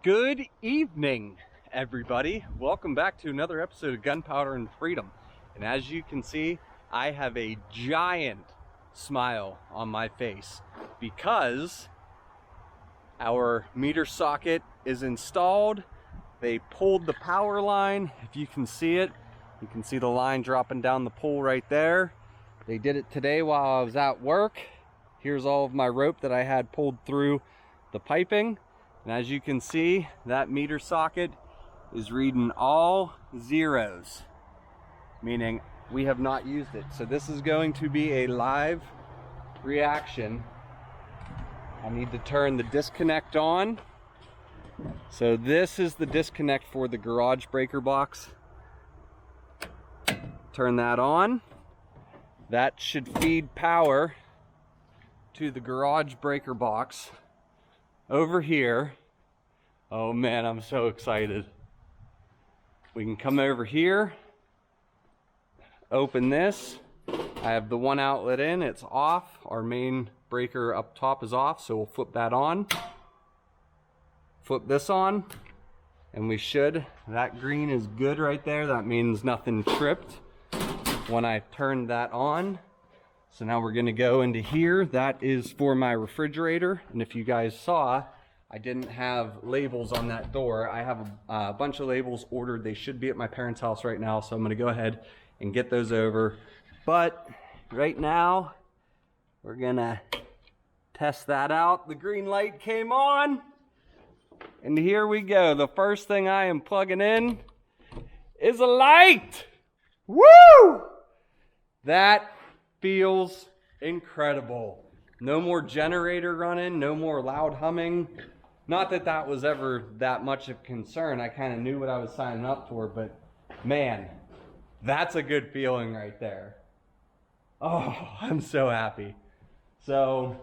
Good evening, everybody. Welcome back to another episode of Gunpowder and Freedom. And as you can see, I have a giant smile on my face because our meter socket is installed. They pulled the power line. If you can see it, you can see the line dropping down the pole right there. They did it today while I was at work. Here's all of my rope that I had pulled through the piping. And as you can see, that meter socket is reading all zeros, meaning we have not used it. So this is going to be a live reaction. I need to turn the disconnect on. So this is the disconnect for the garage breaker box. Turn that on. That should feed power to the garage breaker box over here. Oh man, I'm so excited. We can come over here, open this. I have the one outlet in, it's off. Our main breaker up top is off, so we'll flip that on. Flip this on, and we should. That green is good right there. That means nothing tripped when I turned that on. So now we're gonna go into here. That is for my refrigerator. And if you guys saw, I didn't have labels on that door. I have a bunch of labels ordered. They should be at my parents' house right now. So I'm gonna go ahead and get those over. But right now, we're gonna test that out. The green light came on. And here we go. The first thing I am plugging in is a light. Woo! That feels incredible. No more generator running, no more loud humming. Not that that was ever that much of concern. I kind of knew what I was signing up for, but man, that's a good feeling right there. Oh, I'm so happy. So,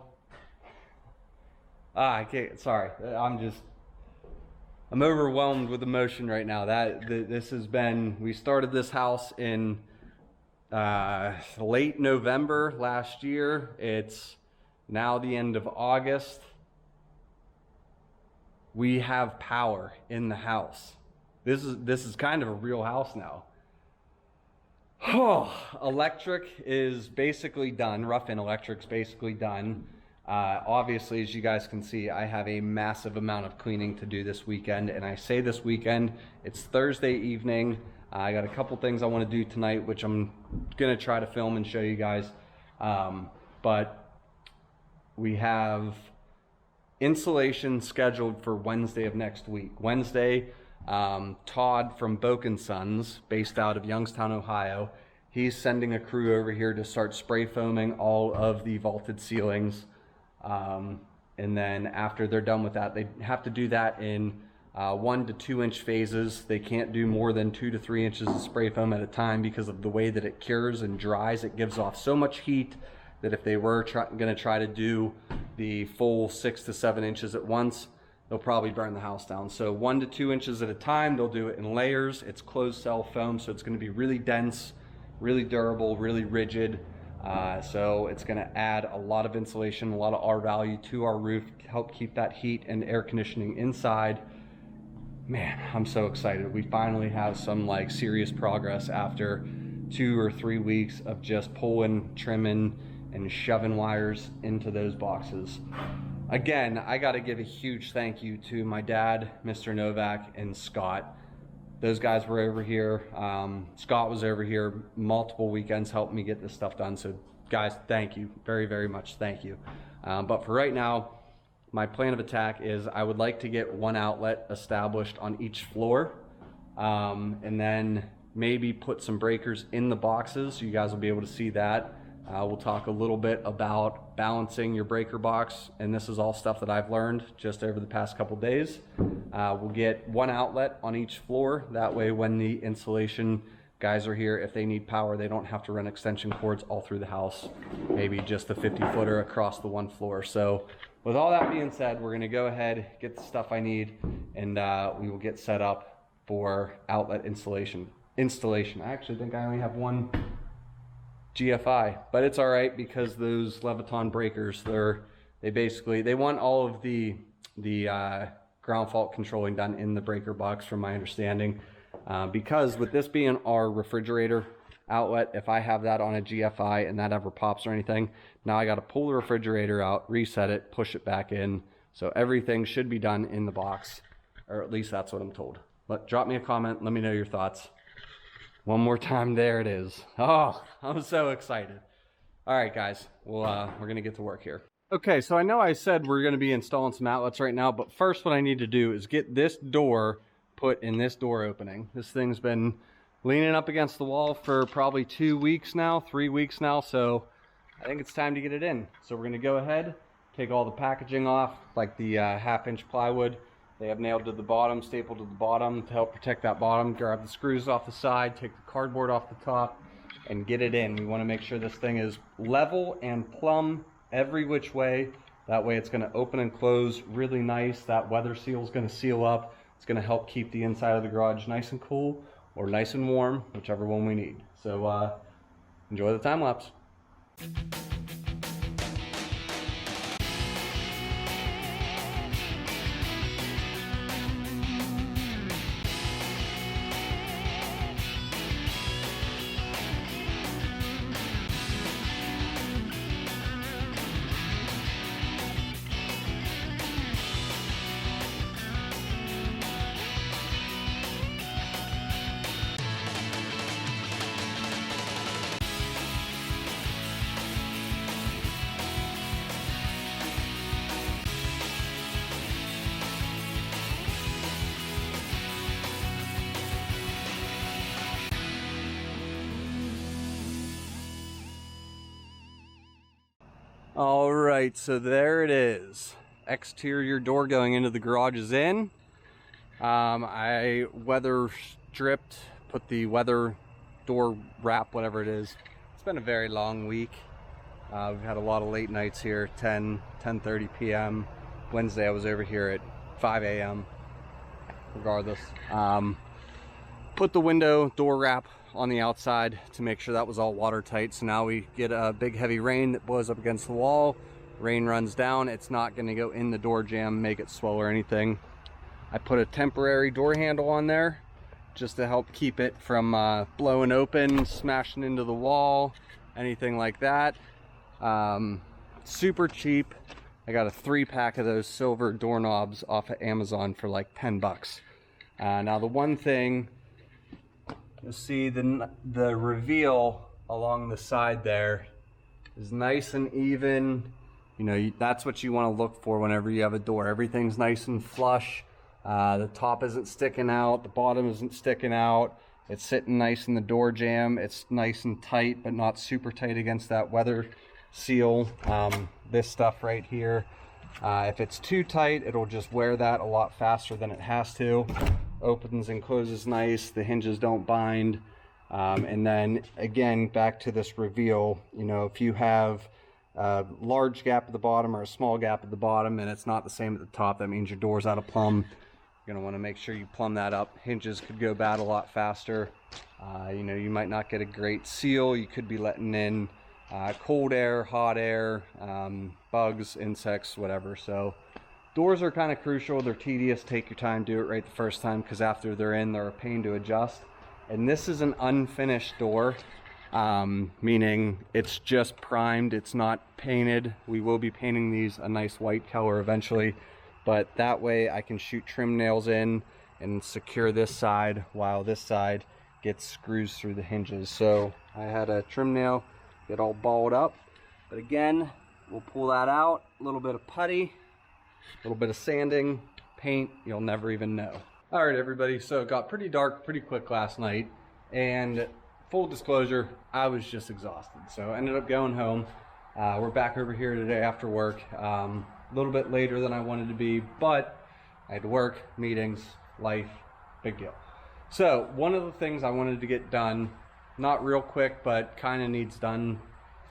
I can't, sorry, I'm overwhelmed with emotion right now. This has been, we started this house in late November last year. It's now the end of August. We have power in the house. This is kind of a real house now. Oh, electric is basically done. Rough-in electric's basically done. Obviously, as you guys can see, I have a massive amount of cleaning to do this weekend, and I say this weekend, it's Thursday evening. I got a couple things I want to do tonight, which I'm gonna try to film and show you guys. But we have installation scheduled for Wednesday of next week. Wednesday, Todd from Boken Sons, based out of Youngstown, Ohio, he's sending a crew over here to start spray foaming all of the vaulted ceilings. And then after they're done with that, they have to do that in 1 to 2 inch phases. They can't do more than 2 to 3 inches of spray foam at a time because of the way that it cures and dries. It gives off so much heat that if they were gonna try to do the full 6 to 7 inches at once, they'll probably burn the house down. So 1 to 2 inches at a time, they'll do it in layers. It's closed cell foam, so it's gonna be really dense, really durable, really rigid. So it's gonna add a lot of insulation, a lot of R value to our roof, help keep that heat and air conditioning inside. Man, I'm so excited. We finally have some like serious progress after 2 or 3 weeks of just pulling, trimming, and shoving wires into those boxes. Again, I gotta give a huge thank you to my dad, Mr. Novak, and Scott. Those guys were over here. Scott was over here multiple weekends helping me get this stuff done. So guys, thank you very, very much. Thank you. But for right now, my plan of attack is I would like to get one outlet established on each floor, and then maybe put some breakers in the boxes so you guys will be able to see that. We'll talk a little bit about balancing your breaker box, and this is all stuff that I've learned just over the past couple days. We'll get one outlet on each floor. That way when the installation guys are here, if they need power, they don't have to run extension cords all through the house. Maybe just a 50-footer across the one floor. So with all that being said, we're gonna go ahead, get the stuff I need, and we will get set up for outlet installation. I actually think I only have one GFI, but it's all right because those Leviton breakers, they want all of the ground fault controlling done in the breaker box from my understanding. Because with this being our refrigerator outlet, if I have that on a GFI and that ever pops or anything, now I got to pull the refrigerator out, reset it, push it back in. So everything should be done in the box, or at least that's what I'm told. But drop me a comment, let me know your thoughts. One more time, there it is. Oh, I'm so excited. All right, guys, well, we're gonna get to work here. Okay, so I know I said we're gonna be installing some outlets right now, but first what I need to do is get this door put in this door opening. This thing's been leaning up against the wall for probably 2 weeks now, 3 weeks now, so I think it's time to get it in. So we're gonna go ahead, take all the packaging off, like the 1/2-inch plywood. They have nailed to the bottom, stapled to the bottom to help protect that bottom. Grab the screws off the side, take the cardboard off the top, and get it in. We want to make sure this thing is level and plumb every which way. That way it's going to open and close really nice. That weather seal is going to seal up. It's going to help keep the inside of the garage nice and cool or nice and warm, whichever one we need. So enjoy the time lapse. All right, so there it is. Exterior door going into the garage is in. I weather stripped, put the weather door wrap, whatever it is. It's been a very long week. We've had a lot of late nights here, 10:30 p.m. Wednesday I was over here at 5 a.m. Regardless. Put the window door wrap on the outside to make sure that was all watertight. So now we get a big heavy rain that blows up against the wall. Rain runs down, it's not going to go in the door jamb, make it swell or anything. I put a temporary door handle on there just to help keep it from blowing open, smashing into the wall, anything like that. Super cheap. I got a 3-pack of those silver doorknobs off of Amazon for like 10 bucks. Now the one thing, you'll see the reveal along the side there is nice and even. You know, that's what you want to look for whenever you have a door. Everything's nice and flush. The top isn't sticking out, the bottom isn't sticking out. It's sitting nice in the door jamb. It's nice and tight, but not super tight against that weather seal. This stuff right here, if it's too tight, it'll just wear that a lot faster than it has to. Opens and closes nice, the hinges don't bind. And then again, back to this reveal, you know, if you have a large gap at the bottom or a small gap at the bottom and it's not the same at the top, that means your door's out of plumb. You're gonna wanna make sure you plumb that up. Hinges could go bad a lot faster. You know, you might not get a great seal. You could be letting in cold air, hot air, bugs, insects, whatever. So doors are kind of crucial. They're tedious. Take your time, do it right the first time, because after they're in, they're a pain to adjust. And this is an unfinished door, meaning it's just primed, it's not painted. We will be painting these a nice white color eventually, but that way I can shoot trim nails in and secure this side while this side gets screws through the hinges. So I had a trim nail get all balled up, but again, we'll pull that out, a little bit of putty, a little bit of sanding, paint, you'll never even know. All right, everybody, so it got pretty dark pretty quick last night, and full disclosure, I was just exhausted, so I ended up going home. We're back over here today after work, a little bit later than I wanted to be, but I had to work, meetings, life, big deal. So one of the things I wanted to get done, not real quick, but kind of needs done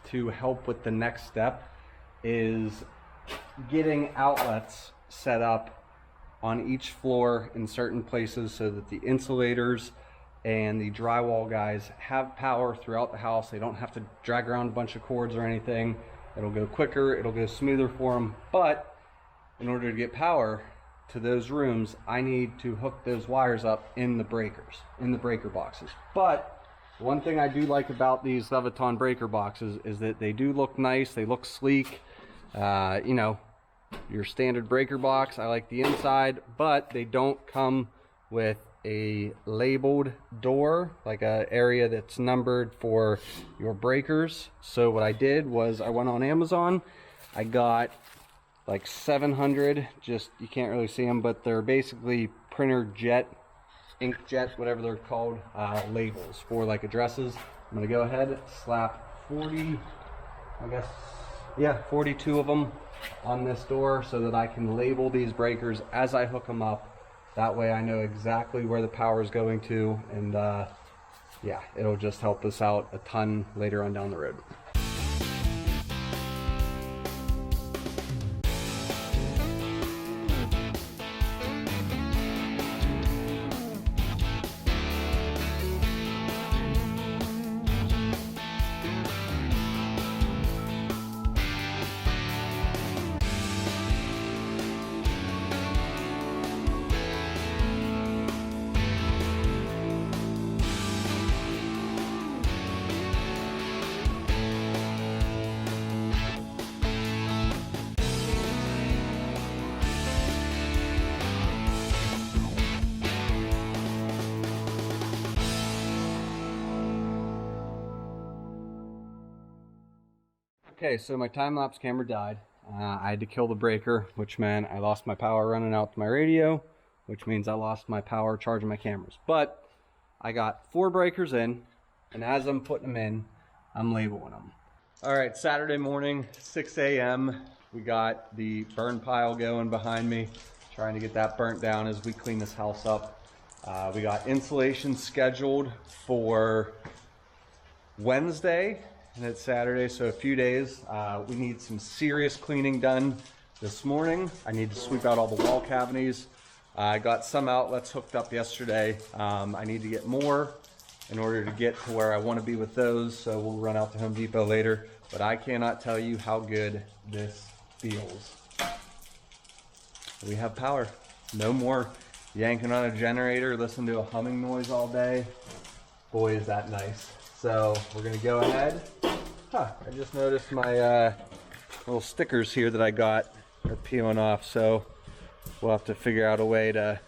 to help with the next step, is getting outlets set up on each floor in certain places so that the insulators and the drywall guys have power throughout the house. They don't have to drag around a bunch of cords or anything. It'll go quicker, it'll go smoother for them. But in order to get power, to those rooms, I need to hook those wires up in the breakers, in the breaker boxes. But one thing I do like about these Leviton breaker boxes is that they do look nice, they look sleek. You know, your standard breaker box, I like the inside, but they don't come with a labeled door, like a area that's numbered for your breakers. So what I did was I went on Amazon, I got like 700, just, you can't really see them, but they're basically printer jet, inkjet, whatever they're called, labels for like addresses. I'm gonna go ahead, slap 40, I guess, yeah, 42 of them on this door so that I can label these breakers as I hook them up. That way I know exactly where the power is going to, and yeah, it'll just help us out a ton later on down the road. Okay, so my time-lapse camera died. I had to kill the breaker, which meant I lost my power running out to my radio, which means I lost my power charging my cameras. But I got 4 breakers in, and as I'm putting them in, I'm labeling them. All right, Saturday morning, 6 a.m. We got the burn pile going behind me, trying to get that burnt down as we clean this house up. We got insulation scheduled for Wednesday, and it's Saturday, so a few days. We need some serious cleaning done this morning. I need to sweep out all the wall cavities. I got some outlets hooked up yesterday. I need to get more in order to get to where I want to be with those, so we'll run out to Home Depot later. But I cannot tell you how good this feels. We have power. No more yanking on a generator, listening to a humming noise all day. Boy, is that nice. So we're gonna go ahead. I just noticed my little stickers here that I got are peeling off, so we'll have to figure out a way to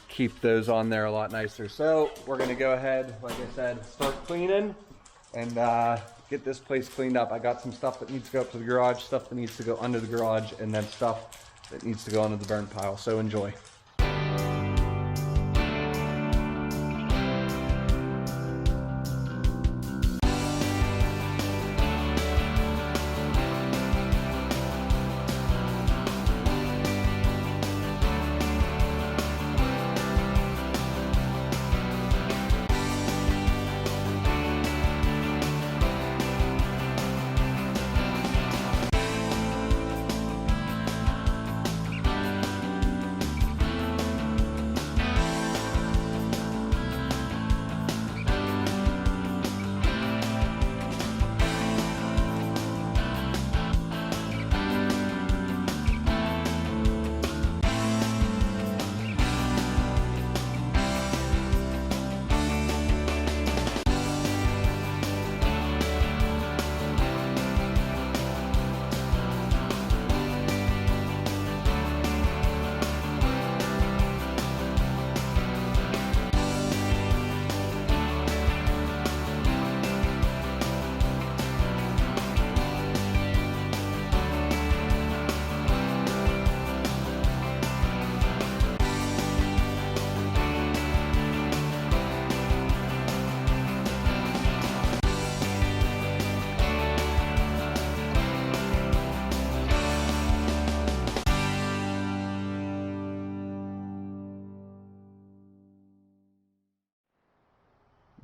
keep those on there a lot nicer. So we're gonna go ahead, like I said, start cleaning and get this place cleaned up. I got some stuff that needs to go up to the garage, stuff that needs to go under the garage, and then stuff that needs to go under the burn pile. So enjoy.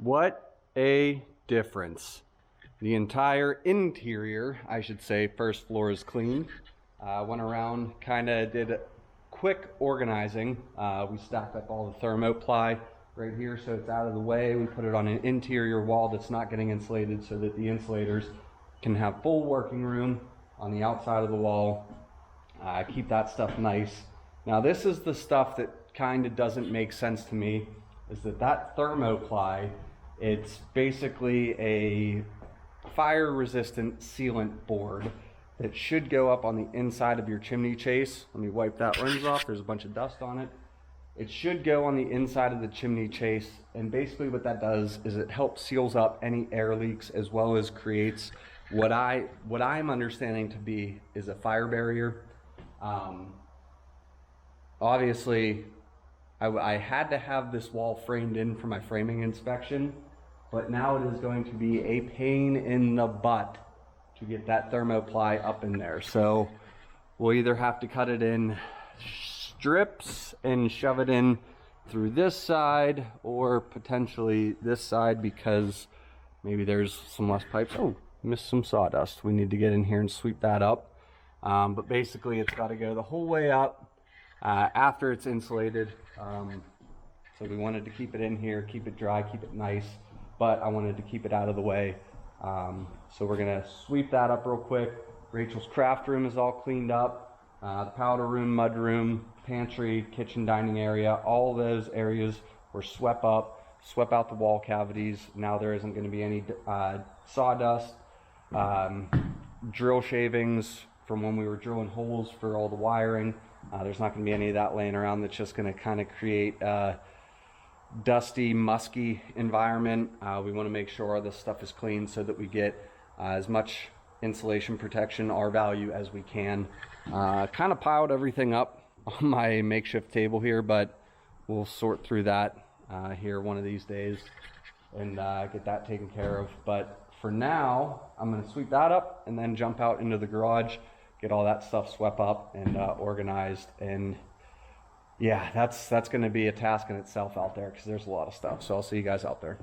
What a difference. The entire interior, I should say, first floor is clean. Went around, kind of did a quick organizing. We stacked up all the thermoply right here so it's out of the way. We put it on an interior wall that's not getting insulated so that the insulators can have full working room on the outside of the wall. keep that stuff nice. Now this is the stuff that kind of doesn't make sense to me, is that thermoply, it's basically a fire resistant sealant board that should go up on the inside of your chimney chase. Let me wipe that lens off, there's a bunch of dust on it. It should go on the inside of the chimney chase, and basically what that does is it helps seals up any air leaks, as well as creates what I'm understanding to be is a fire barrier. Obviously, I had to have this wall framed in for my framing inspection, but now it is going to be a pain in the butt to get that thermoply up in there. So we'll either have to cut it in strips and shove it in through this side, or potentially this side, because maybe there's some less pipes. Oh, missed some sawdust. We need to get in here and sweep that up. But basically it's got to go the whole way up after it's insulated. So we wanted to keep it in here, keep it dry, keep it nice, but I wanted to keep it out of the way. So we're gonna sweep that up real quick. Rachel's craft room is all cleaned up. The powder room, mud room, pantry, kitchen, dining area, all those areas were swept up, swept out the wall cavities. Now there isn't going to be any sawdust, drill shavings from when we were drilling holes for all the wiring. There's not going to be any of that laying around. That's just going to kind of create a dusty, musky environment. We want to make sure all this stuff is clean so that we get as much insulation protection, R value, as we can. Kind of piled everything up on my makeshift table here, but we'll sort through that here one of these days and get that taken care of. But for now, I'm going to sweep that up and then jump out into the garage, get all that stuff swept up and organized. And yeah, that's going to be a task in itself out there, because there's a lot of stuff. So I'll see you guys out there.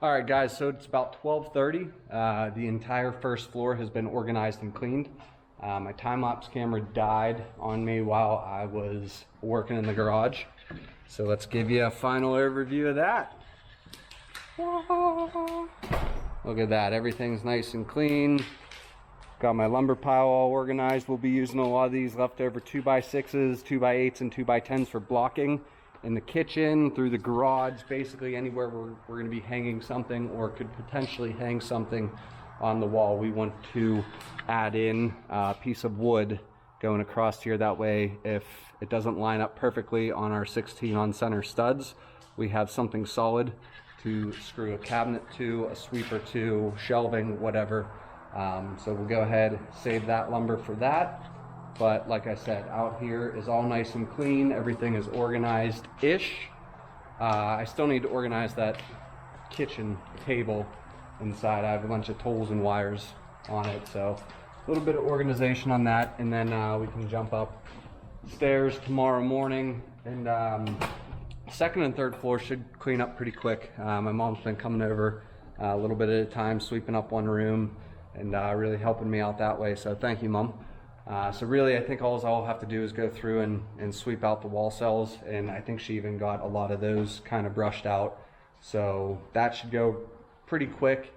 All right, guys, so it's about 12:30. The entire first floor has been organized and cleaned. My time-lapse camera died on me while I was working in the garage. So let's give you a final overview of that. Look at that, everything's nice and clean. Got my lumber pile all organized. We'll be using a lot of these leftover 2x6s, 2x8s, and 2x10s for blocking in the kitchen, through the garage, basically anywhere we're going to be hanging something or could potentially hang something on the wall. We want to add in a piece of wood going across here. That way, if it doesn't line up perfectly on our 16 on center studs, we have something solid to screw a cabinet to, a sweeper to, shelving, whatever. So we'll go ahead, save that lumber for that. But like I said, out here is all nice and clean. Everything is organized-ish. I still need to organize that kitchen table inside. I have a bunch of tools and wires on it, so a little bit of organization on that, and then we can jump up stairs tomorrow morning. And second and third floor should clean up pretty quick. My mom's been coming over a little bit at a time, sweeping up one room, and really helping me out that way. So thank you, Mom. So really, I think all I'll have to do is go through and sweep out the wall cells, and I think she even got a lot of those kind of brushed out. So that should go pretty quick,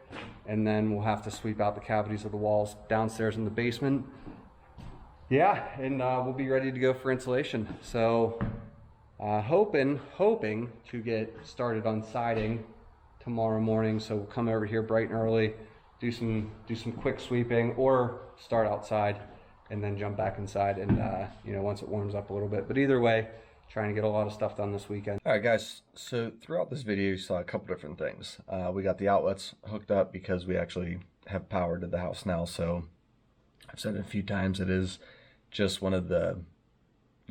and then we'll have to sweep out the cavities of the walls downstairs in the basement. Yeah, and we'll be ready to go for insulation. So hoping to get started on siding tomorrow morning. So we'll come over here bright and early, do some quick sweeping, or start outside and then jump back inside, and once it warms up a little bit. But either way, trying to get a lot of stuff done this weekend. All right, guys, so throughout this video you saw a couple different things. We got the outlets hooked up because we actually have power to the house now. So I've said it a few times, it is just one of the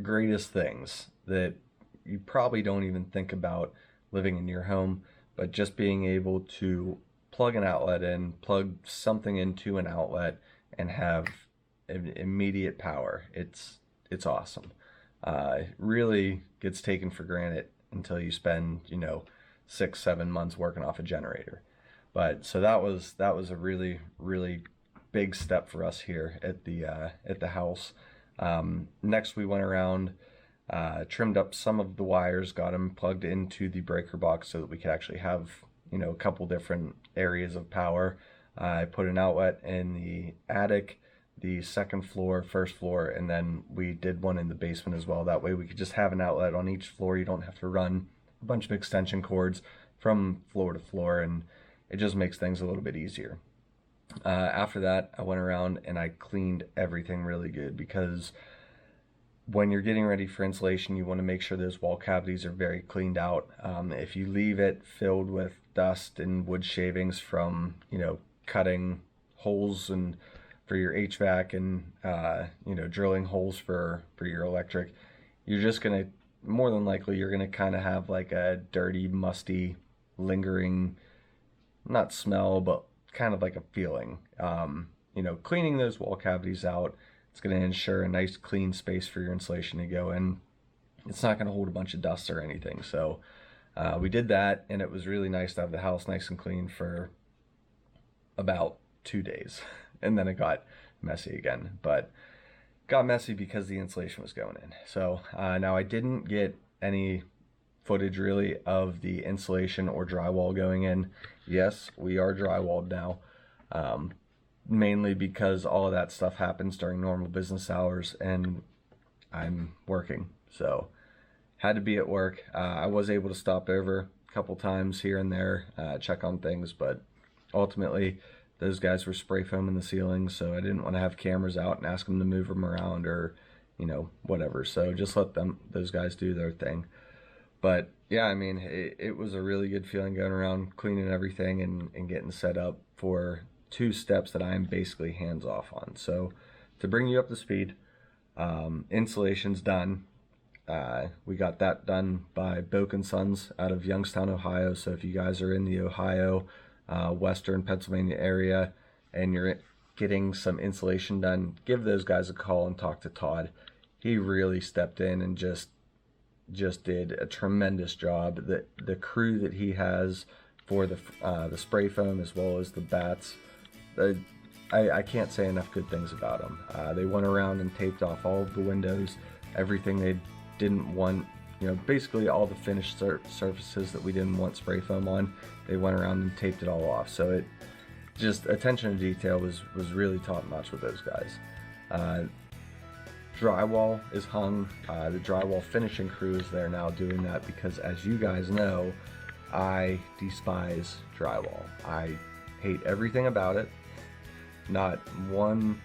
greatest things that you probably don't even think about living in your home, but just being able to plug an outlet in, plug something into an outlet, and have immediate power. It's awesome. It really gets taken for granted until you spend 6-7 months working off a generator. But so that was a really big step for us here at the house. Next we went around, trimmed up some of the wires, got them plugged into the breaker box so that we could actually have a couple different areas of power. I put an outlet in the attic, the second floor, first floor, and then we did one in the basement as well. That way we could just have an outlet on each floor. You don't have to run a bunch of extension cords from floor to floor, and it just makes things a little bit easier. After that, I went around and I cleaned everything really good, because when you're getting ready for insulation, you want to make sure those wall cavities are very cleaned out. If you leave it filled with dust and wood shavings from cutting holes and for your HVAC and drilling holes for your electric, you're just gonna, more than likely, you're gonna kind of have like a dirty, musty, lingering, not smell, but kind of like a feeling. Cleaning those wall cavities out, it's going to ensure a nice clean space for your insulation to go in. It's not going to hold a bunch of dust or anything. So we did that, and it was really nice to have the house nice and clean for about 2 days. And then it got messy again. But got messy because the insulation was going in. So now I didn't get any footage really of the insulation or drywall going in. Yes, we are drywalled now. Mainly because all of that stuff happens during normal business hours and I'm working, so had to be at work. I was able to stop over a couple times here and there, check on things, but ultimately those guys were spray foaming the ceiling, so I didn't want to have cameras out and ask them to move them around or whatever. So just let those guys do their thing. But yeah, I mean, it was a really good feeling going around cleaning everything and getting set up for 2 steps that I am basically hands off on. So to bring you up to speed, insulation's done. We got that done by Boak & Sons out of Youngstown, Ohio. So if you guys are in the Ohio, Western Pennsylvania area and you're getting some insulation done, give those guys a call and talk to Todd. He really stepped in and just did a tremendous job. The crew that he has for the spray foam as well as the bats, I can't say enough good things about them. They went around and taped off all of the windows, everything they didn't want, basically all the finished surfaces that we didn't want spray foam on, they went around and taped it all off. So it just, attention to detail was really top notch with those guys. Drywall is hung. The drywall finishing crew is there now doing that because, as you guys know, I despise drywall. I hate everything about it. Not one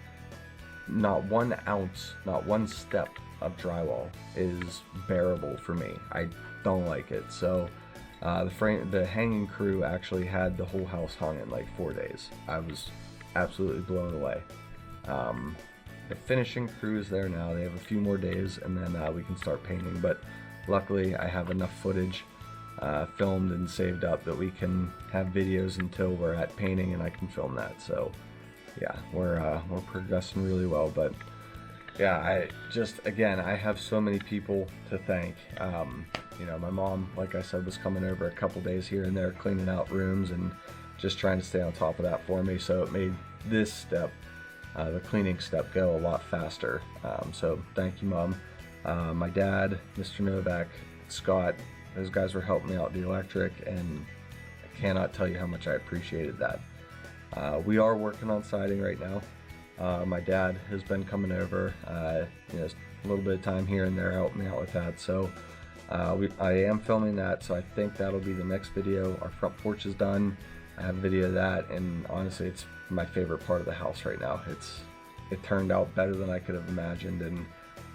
ounce, not one step of drywall is bearable for me. I don't like it. So the hanging crew actually had the whole house hung in like 4 days. I was absolutely blown away. The finishing crew is there now. They have a few more days and then we can start painting. But luckily I have enough footage filmed and saved up that we can have videos until we're at painting and I can film that. So yeah, we're progressing really well. But yeah, I have so many people to thank. My mom, like I said, was coming over a couple days here and there cleaning out rooms and just trying to stay on top of that for me. So it made this step, the cleaning step, go a lot faster. So thank you, Mom. My dad, Mr. Novak, Scott, those guys were helping me out with the electric, and I cannot tell you how much I appreciated that. We are working on siding right now. My dad has been coming over, you know, a little bit of time here and there helping me out with that. So I am filming that, so I think that'll be the next video. Our front porch is done. I have a video of that, and honestly, it's my favorite part of the house right now. It turned out better than I could have imagined, and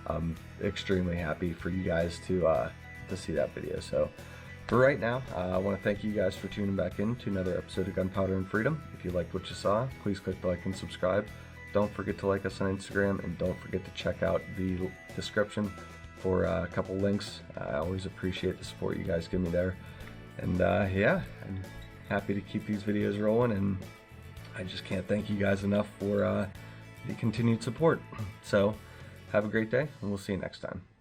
I'm extremely happy for you guys to see that video. So for right now, I want to thank you guys for tuning back in to another episode of Gunpowder and Freedom. If you liked what you saw, please click the like and subscribe. Don't forget to like us on Instagram, and don't forget to check out the description for a couple links. I always appreciate the support you guys give me there. And yeah, I'm happy to keep these videos rolling, and I just can't thank you guys enough for the continued support. So have a great day, and we'll see you next time.